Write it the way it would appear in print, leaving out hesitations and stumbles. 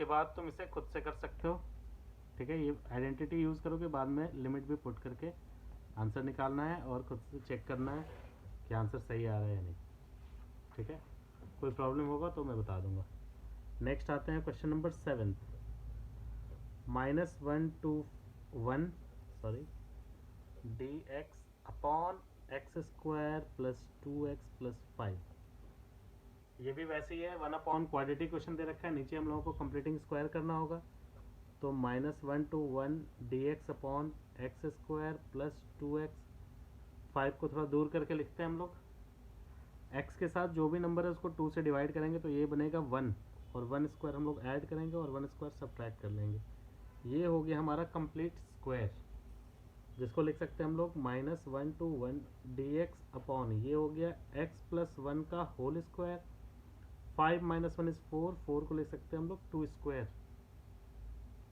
उसके बाद तुम इसे खुद से कर सकते हो। ठीक है, ये आइडेंटिटी यूज़ करोगे, बाद में लिमिट भी पुट करके आंसर निकालना है और खुद से चेक करना है कि आंसर सही आ रहा है या नहीं। ठीक है, कोई प्रॉब्लम होगा तो मैं बता दूंगा। नेक्स्ट आते हैं question number 7, -1 to 1 sorry D x upon x square plus 2x+5। ये भी वैसे ही है, 1 अपॉन क्वाड्रेटिक क्वेश्चन दे रखा है, नीचे हम लोगों को कंप्लीटिंग स्क्वायर करना होगा। तो -1 to 1 dx upon x square plus 2x, 5 को थोड़ा दूर करके लिखते हैं हम लोग। x के साथ जो भी नंबर है उसको 2 से डिवाइड करेंगे तो ये बनेगा 1, और 1 स्क्वायर हम लोग ऐड करेंगे और 1 स्क्वायर सब्ट्रैक्ट कर लेंगे। ये हो गया हमारा कंप्लीट स्क्वायर, जिसको लिख सकते हैं हम लोग -1 to 1 dx अपॉन, ये हो गया x+1 का होल स्क्वायर। 5 - 1 इज 4, 4 को लिख सकते हैं हम लोग 2 स्क्वायर।